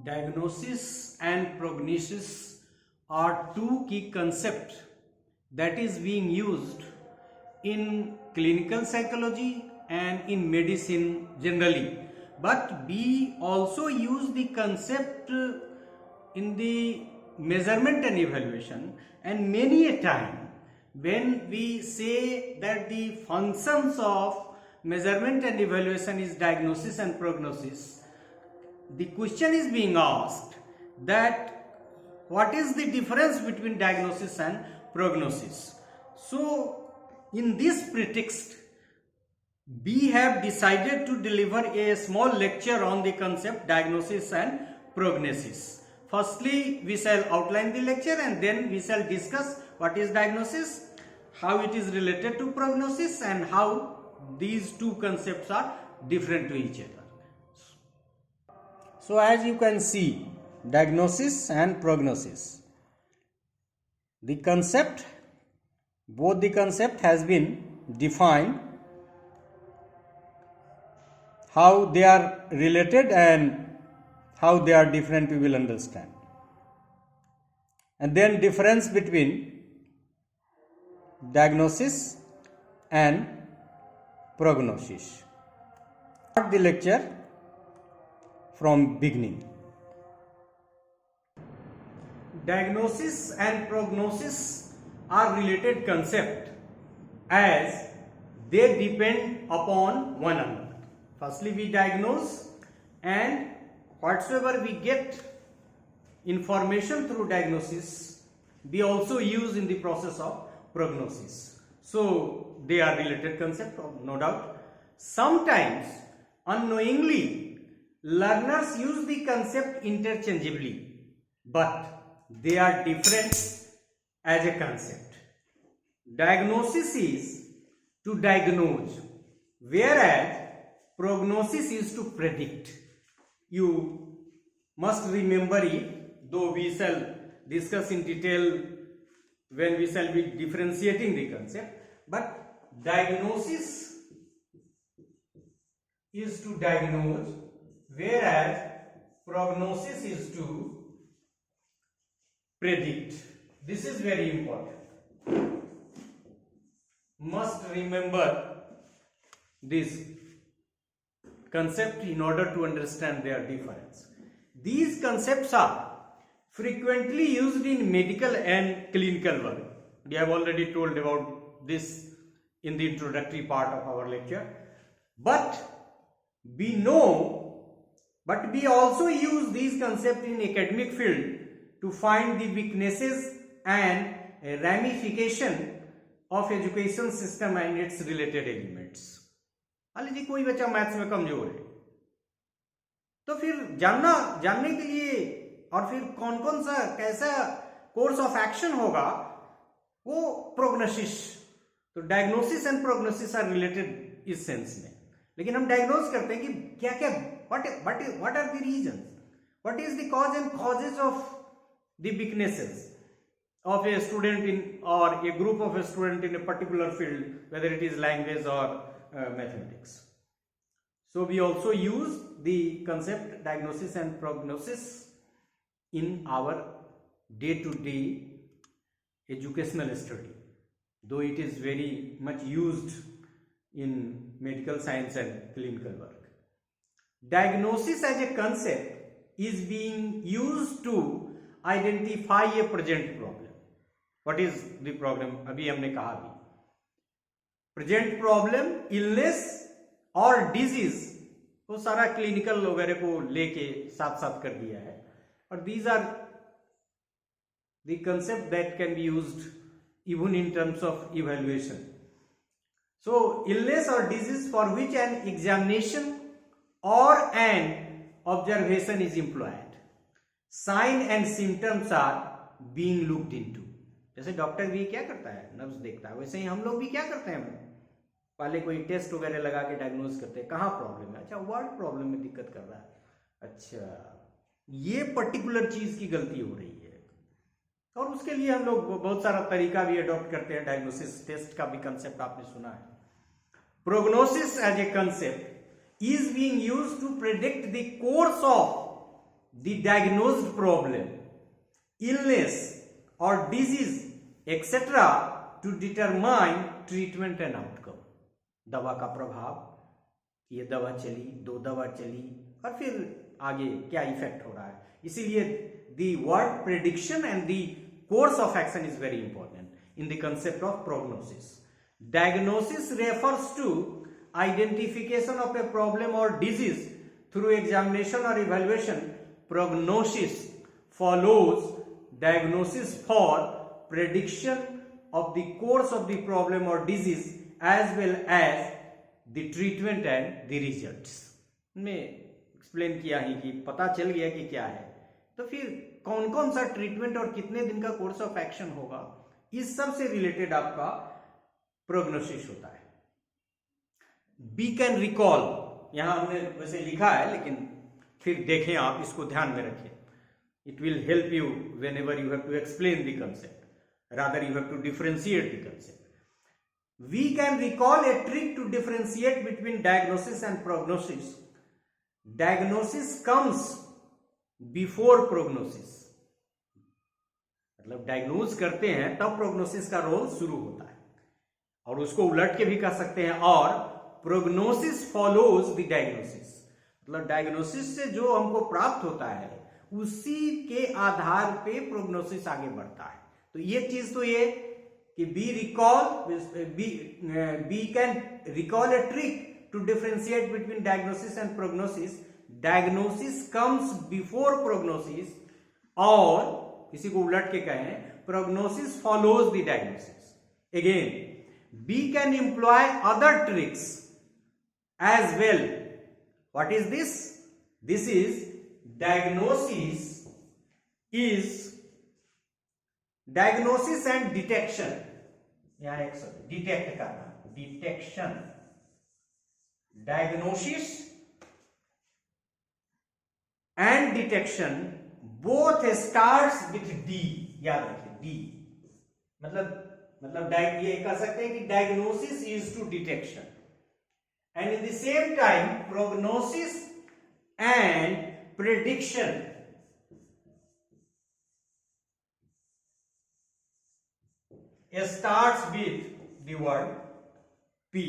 Diagnosis and prognosis are two key concepts that is being used in clinical psychology and in medicine generally, but we also use the concept in the measurement and evaluation, and many a time when we say that the functions of measurement and evaluation is diagnosis and prognosis, the question is being asked that what is the difference between diagnosis and prognosis. So in this pretext, we have decided to deliver a small lecture on the concept diagnosis and prognosis. Firstly, we shall outline the lecture and then we shall discuss what is diagnosis, how it is related to prognosis, and how these two concepts are different to each other. So as you can see, diagnosis and prognosis, both the concept has been defined, how they are related and how they are different we will understand. And then difference between diagnosis and prognosis. Start the lecture from beginning. Diagnosis and prognosis are related concept as they depend upon one another. Firstly, we diagnose, and whatsoever we get information through diagnosis, we also use in the process of prognosis. So they are related concept, no doubt. Sometimes unknowingly learners use the concept interchangeably, but they are different as a concept. Diagnosis is to diagnose, whereas prognosis is to predict. You must remember it, though we shall discuss in detail when we shall be differentiating the concept, but diagnosis is to diagnose, whereas prognosis is to predict. This is very important. Must remember this concept in order to understand their difference. These concepts are frequently used in medical and clinical work. We have already told about this in the introductory part of our lecture. But we also use these concepts in academic field to find the weaknesses and ramification of education system and its related elements. मान लीजिए कोई बच्चा maths में कमजोर है, तो फिर जानने के लिए और फिर कौन कौन सा कैसा कोर्स ऑफ एक्शन होगा, वो प्रोग्नोसिस. तो diagnosis and prognosis are related इस सेंस में. लेकिन हम डायग्नोज करते हैं कि क्या क्या what are the reason, what is the cause and causes of the weaknesses of a student in or a group of a student in a particular field, whether it is language or mathematics. So we also use the concept diagnosis and prognosis in our day-to-day educational study, though it is very much used in medical science and clinical work. Diagnosis as a concept is being used to identify a present problem. What is the problem? अभी हमने कहा भी present problem, illness और disease, वो सारा clinical वगैरह को लेके साथ साथ कर दिया है. और these are the concept that can be used even in terms of evaluation. So illness or disease for which an examination or an observation is employed, sign and symptoms are being looked into. जैसे doctor भी क्या करता है, नब्ज देखता है, वैसे ही हम लोग भी क्या करते हैं, पहले कोई टेस्ट वगैरह लगा के डायग्नोज करते हैं कहाँ प्रॉब्लम है. अच्छा, वर्ड प्रॉब्लम में दिक्कत कर रहा है, अच्छा ये पर्टिकुलर चीज की गलती हो रही है. और उसके लिए हम लोग बहुत सारा तरीका भी अडॉप्ट करते हैं. डायग्नोसिस टेस्ट का भी कंसेप्ट आपने सुना है. Prognosis as a concept is being used to predict the course of the diagnosed problem, illness or disease etc. to determine treatment and outcome. दवा का प्रभाव, ये दवा चली, 2 दवा चली, और फिर आगे क्या इफेक्ट हो रहा है. इसीलिए the word prediction and the course of action is very important in the concept of prognosis. Diagnosis refers to identification of a problem or disease through examination or evaluation. Prognosis follows diagnosis for prediction of the course of the problem or disease as well as the treatment and the results. मैं explain किया ही कि पता चल गया कि क्या है, तो फिर कौन कौन सा ट्रीटमेंट और कितने दिन का कोर्स ऑफ एक्शन होगा, इस सब से रिलेटेड आपका प्रोग्नोसिस होता है. बी कैन रिकॉल, यहां हमने वैसे लिखा है लेकिन फिर देखें आप, इसको ध्यान में रखें. It will help you whenever you have to explain the concept. Rather, you have to differentiate the concept. We can recall a trick to differentiate between diagnosis and prognosis. Diagnosis comes before prognosis. मतलब diagnose करते हैं तब prognosis का role शुरू होता है, और उसको उलट के भी कह सकते हैं, और प्रोग्नोसिस फॉलोज द डायग्नोसिस. मतलब डायग्नोसिस से जो हमको प्राप्त होता है उसी के आधार पे प्रोग्नोसिस आगे बढ़ता है. तो ये चीज तो ये कि we can recall a trick to differentiate between diagnosis and prognosis. Diagnosis comes before prognosis, और किसी को उलट के कहें prognosis follows the diagnosis. Again we can employ other tricks as well. What is this? This is diagnosis and detection. यहां एक शब्द detect करना, detection. Diagnosis and detection both starts with D. याद रखिए डी मतलब ये कह सकते हैं कि diagnosis is to detection, and in the same time prognosis and prediction starts with the word P.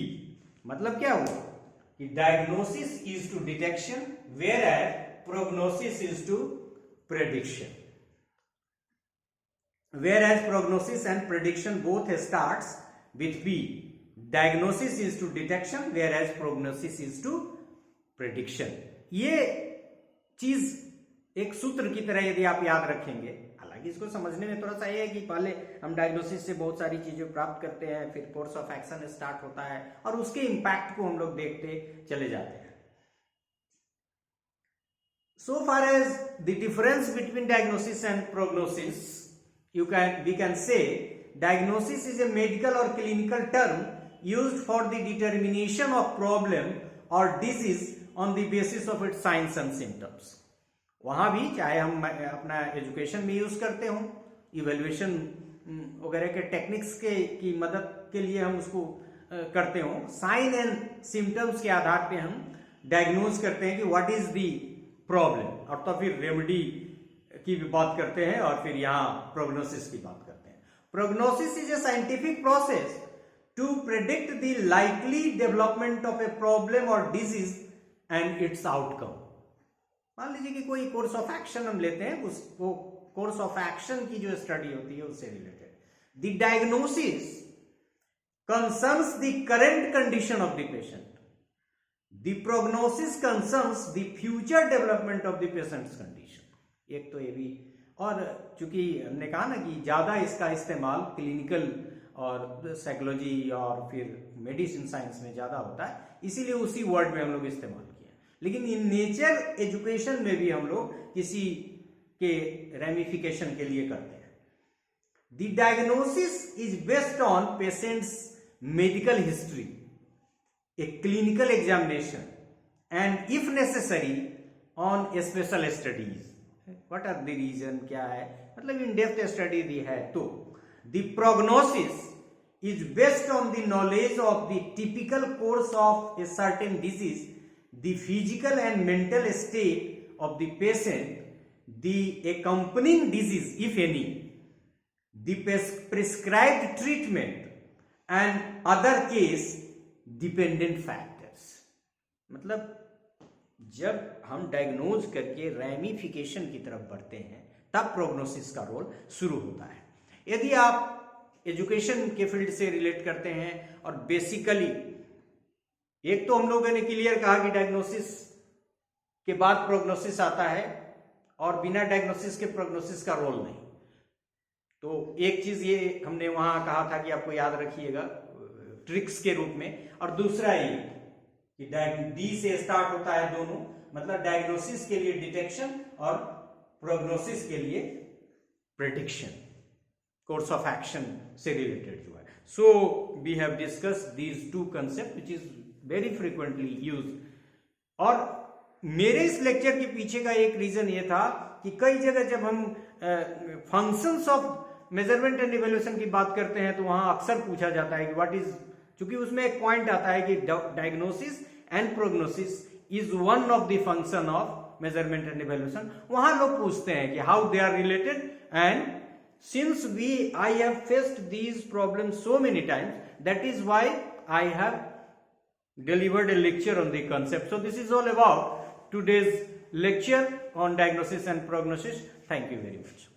मतलब क्या हुआ कि diagnosis is to detection whereas prognosis is to prediction. Whereas prognosis and prediction both starts with P. Diagnosis is to detection whereas prognosis is to prediction. ये चीज एक सूत्र की तरह यदि आप याद रखेंगे, हालांकि इसको समझने में थोड़ा सा ये है कि पहले हम डायग्नोसिस से बहुत सारी चीजें प्राप्त करते हैं, फिर कोर्स ऑफ एक्शन स्टार्ट होता है और उसके इंपैक्ट को हम लोग देखते चले जाते हैं. So far as the difference between diagnosis and prognosis, we can say diagnosis is a medical or clinical term used for the determination of problem or disease on the basis of its signs and symptoms. वहां भी चाहे हम अपना education में use करते हो, evaluation वगैरह के टेक्निक्स की मदद के लिए हम उसको करते हो, साइन एंड सिम्टम्स के आधार पे हम डायग्नोज करते हैं कि व्हाट इज द प्रॉब्लम, और तो फिर रेमेडी की भी बात करते हैं और फिर यहाँ प्रोग्नोसिस की बात करते हैं. Prognosis is a scientific process to predict the likely development of a problem और डिजीज एंड इट्स आउटकम. मान लीजिए कि कोई कोर्स ऑफ एक्शन हम लेते हैं, उसको कोर्स ऑफ एक्शन की जो स्टडी होती है उससे related. The diagnosis concerns the current condition of the patient. The prognosis concerns the future development of the patients condition. एक तो ये भी, और चूंकि हमने कहा ना कि ज्यादा इसका इस्तेमाल क्लिनिकल और साइकोलॉजी और फिर मेडिसिन साइंस में ज्यादा होता है, इसीलिए उसी वर्ड में हम लोग इस्तेमाल किए. लेकिन इन नेचर एजुकेशन में भी हम लोग किसी के रेमिफिकेशन के लिए करते हैं. The diagnosis is based on patients medical history, a clinical examination and if necessary on special studies. What are the reason, क्या है, मतलब इन डेप्थ स्टडी दी है. तो the prognosis is based on the knowledge of the typical course of a certain disease, the physical and mental state of the patient, the accompanying disease, if any, the prescribed treatment and other case dependent factors. मतलब जब हम diagnose करके ramification की तरफ बढ़ते हैं तब prognosis का रोल शुरू होता है. यदि आप एजुकेशन के फील्ड से रिलेट करते हैं और बेसिकली एक तो हम लोगों ने क्लियर कहा कि डायग्नोसिस के बाद प्रोग्नोसिस आता है और बिना डायग्नोसिस के प्रोग्नोसिस का रोल नहीं. तो एक चीज ये हमने वहां कहा था कि आपको याद रखिएगा ट्रिक्स के रूप में. और दूसरा ये कि डी से स्टार्ट होता है दोनों, मतलब डायग्नोसिस के लिए डिटेक्शन और प्रोग्नोसिस के लिए प्रेडिक्शन, कोर्स ऑफ एक्शन से रिलेटेड जो है. So we have discuss these two concept which is very frequently used. और मेरे इस लेक्चर के पीछे का एक रीजन ये था कि कई जगह जब हम functions of measurement and evaluation की बात करते हैं तो वहां अक्सर पूछा जाता है कि व्हाट इज, चूंकि उसमें एक पॉइंट आता है कि diagnosis and prognosis is one of the function of measurement and evaluation. वहां लोग पूछते हैं कि how they are related, and since I have faced these problems so many times, that is why I have delivered a lecture on the concept. So this is all about today's lecture on diagnosis and prognosis. Thank you very much.